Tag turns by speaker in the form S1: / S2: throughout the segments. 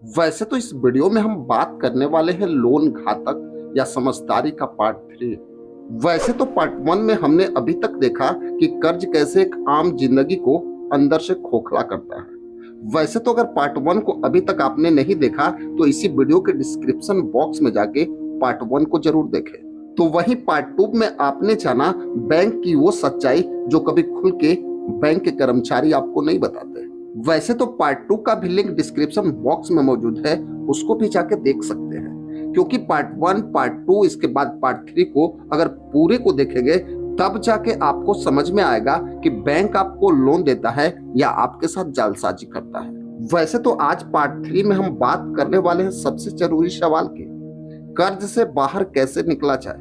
S1: वैसे तो इस वीडियो में हम बात करने वाले हैं लोन घातक या समझदारी का पार्ट 3। वैसे तो पार्ट 1 में हमने अभी तक देखा कि कर्ज कैसे एक आम जिंदगी को अंदर से खोखला करता है। वैसे तो अगर पार्ट 1 को अभी तक आपने नहीं देखा तो इसी वीडियो के डिस्क्रिप्शन बॉक्स में जाके पार्ट 1 को जरूर देखें। तो वही पार्ट 2 में आपने जाना बैंक की वो सच्चाई जो कभी खुल के बैंक के कर्मचारी आपको नहीं बताते। वैसे तो पार्ट 2 का भी लिंक डिस्क्रिप्शन बॉक्स में मौजूद है, उसको भी जाके देख सकते हैं। क्योंकि पार्ट 1, पार्ट 2 इसके बाद पार्ट 3 को अगर पूरे को देखेंगे तब जाके आपको समझ में आएगा कि बैंक आपको लोन देता है या आपके साथ जालसाजी करता है। वैसे तो आज पार्ट 3 में हम बात करने वाले हैं सबसे जरूरी सवाल की, कर्ज से बाहर कैसे निकला जाए।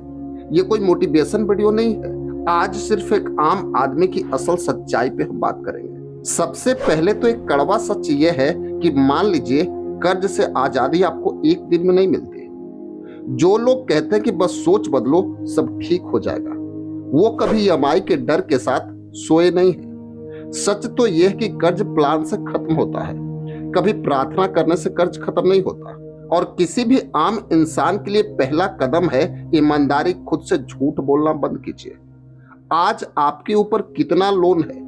S1: ये कोई मोटिवेशन वीडियो नहीं है, आज सिर्फ एक आम आदमी की असल सच्चाई पे हम बात करेंगे। सबसे पहले तो एक कड़वा सच ये है कि मान लीजिए कर्ज से आजादी आपको एक दिन में नहीं मिलती। जो लोग कहते हैं कि बस सोच बदलो सब ठीक हो जाएगा, वो कभी ईएमआई के डर के साथ सोए नहीं है। सच तो यह है कि कर्ज प्लान से खत्म होता है, कभी प्रार्थना करने से कर्ज खत्म नहीं होता। और किसी भी आम इंसान के लिए पहला कदम है ईमानदारी, खुद से झूठ बोलना बंद कीजिए। आज आपके ऊपर कितना लोन है,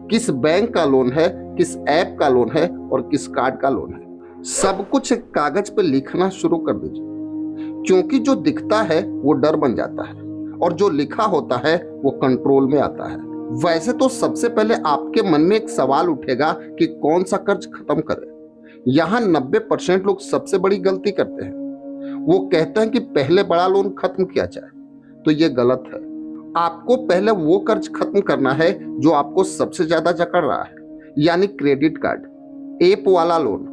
S1: किस बैंक का लोन है, किस ऐप का लोन है और किस कार्ड का लोन है, सब कुछ एक कागज पे लिखना शुरू कर दीजिए। क्योंकि जो दिखता है वो डर बन जाता है और जो लिखा होता है वो कंट्रोल में आता है। वैसे तो सबसे पहले आपके मन में एक सवाल उठेगा कि कौन सा कर्ज खत्म करें। यहाँ 90% लोग सबसे बड़ी गलती करते हैं, वो कहते हैं कि पहले बड़ा लोन खत्म किया जाए। तो ये गलत है। आपको पहले वो कर्ज खत्म करना है जो आपको सबसे ज्यादा जकड़ रहा है, यानी क्रेडिट कार्ड, ऐप वाला लोन,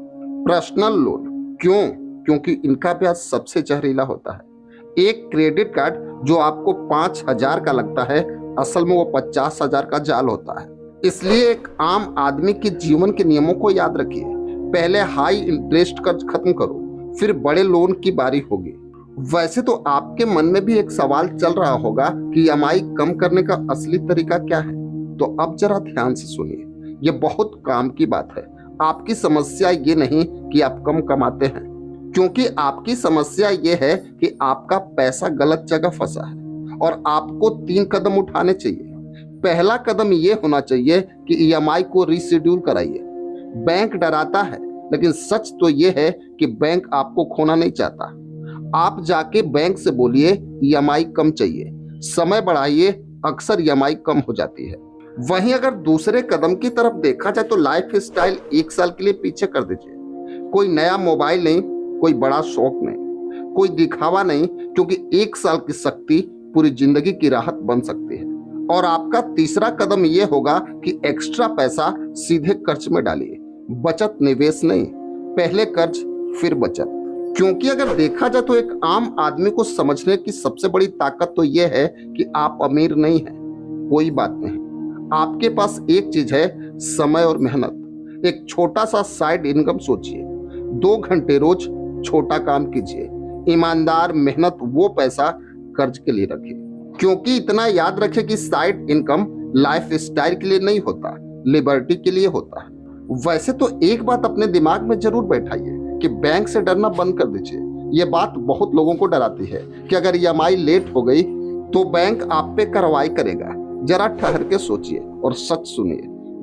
S1: पर्सनल लोन। क्यों? क्योंकि इनका ब्याज सबसे जहरीला होता है। एक क्रेडिट कार्ड जो आपको 5,000 का लगता है, असल में वो 50,000 का जाल होता है। इसलिए एक आम आदमी के जीवन के नियमों को याद रखिए। पहले हाई इंटरेस्ट कर्ज खत्म करो, फिर बड़े लोन की बारी होगी। वैसे तो आपके मन में भी एक सवाल चल रहा होगा कि ईएमआई कम करने का असली तरीका क्या है। तो अब जरा ध्यान से सुनिए, ये बहुत काम की बात है। आपकी समस्या ये नहीं कि आप कम कमाते हैं, क्योंकि आपकी समस्या ये है कि आपका पैसा गलत जगह फंसा है और आपको 3 कदम उठाने चाहिए। पहला कदम ये होना चाहिए कि ईएमआई को रीशेड्यूल कराइए। बैंक डराता है, लेकिन सच तो ये है कि बैंक आपको खोना नहीं चाहता। आप जाके बैंक से बोलिए ईएमआई कम चाहिए, समय बढ़ाइए, अक्सर ईएमआई कम हो जाती है। वहीं अगर दूसरे कदम की तरफ देखा जाए तो लाइफ स्टाइल 1 साल के लिए पीछे कर दीजिए। कोई नया मोबाइल नहीं, कोई बड़ा शौक नहीं, कोई दिखावा नहीं, क्योंकि 1 साल की शक्ति पूरी जिंदगी की राहत बन सकती है। और आपका तीसरा कदम यह होगा कि एक्स्ट्रा पैसा सीधे कर्ज में डालिए, बचत निवेश नहीं। पहले कर्ज फिर बचत। क्योंकि अगर देखा जाए तो एक आम आदमी को समझने की सबसे बड़ी ताकत तो यह है कि आप अमीर नहीं हैं। कोई बात नहीं, आपके पास एक चीज है, समय और मेहनत। एक छोटा सा साइड इनकम सोचिए, 2 घंटे रोज छोटा काम कीजिए। ईमानदार मेहनत, वो पैसा कर्ज के लिए रखिए। क्योंकि इतना याद रखें कि साइड इनकम लाइफ स्टाइल के लिए नहीं होता, लिबर्टी के लिए होता है। वैसे तो एक बात अपने दिमाग में जरूर बैठाइए कि बैंक से डरना बंद कर दीजिए। ये बात बहुत लोगों को डराती है कि अगर ईएमआई लेट हो गई तो बैंक आप पे कार्रवाई करेगा। जरा ठहर के सोचिए और सच सुनिए,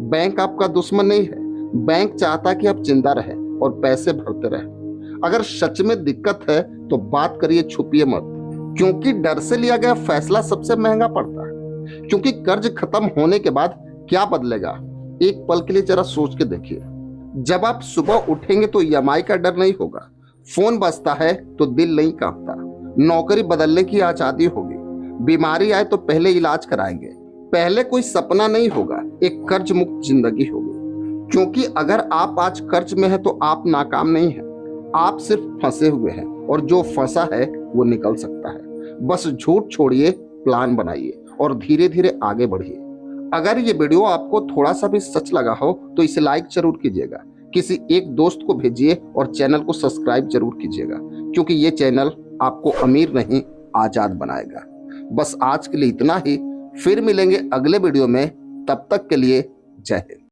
S1: बैंक आपका दुश्मन नहीं है। बैंक चाहता कि आप जिंदा रहें और पैसे भरते रहें। अगर सच में दिक्कत है तो बात करिए, छुपिए मत। क्योंकि डर से लिया गया फैसला सबसे महंगा पड़ता है। क्योंकि कर्ज खत्म होने के बाद क्या बदलेगा, एक पल के लिए जरा सोच के देखिए। जब आप सुबह उठेंगे तो ईएमआई का डर नहीं होगा, फोन बजता है तो दिल नहीं कांपता, नौकरी बदलने की आजादी होगी, बीमारी आए तो पहले इलाज कराएंगे, पहले कोई सपना नहीं होगा, एक कर्ज मुक्त जिंदगी होगी। क्योंकि अगर आप आज कर्ज में हैं तो आप नाकाम नहीं हैं, आप सिर्फ फंसे हुए हैं और जो फंसा है वो निकल सकता है। बस झूठ छोड़िए, प्लान बनाइए और धीरे धीरे आगे बढ़िए। अगर ये वीडियो आपको थोड़ा सा भी सच लगा हो तो इसे लाइक जरूर कीजिएगा, किसी एक दोस्त को भेजिए और चैनल को सब्सक्राइब जरूर कीजिएगा, क्योंकि ये चैनल आपको अमीर नहीं आजाद बनाएगा। बस आज के लिए इतना ही, फिर मिलेंगे अगले वीडियो में। तब तक के लिए जय हिंद।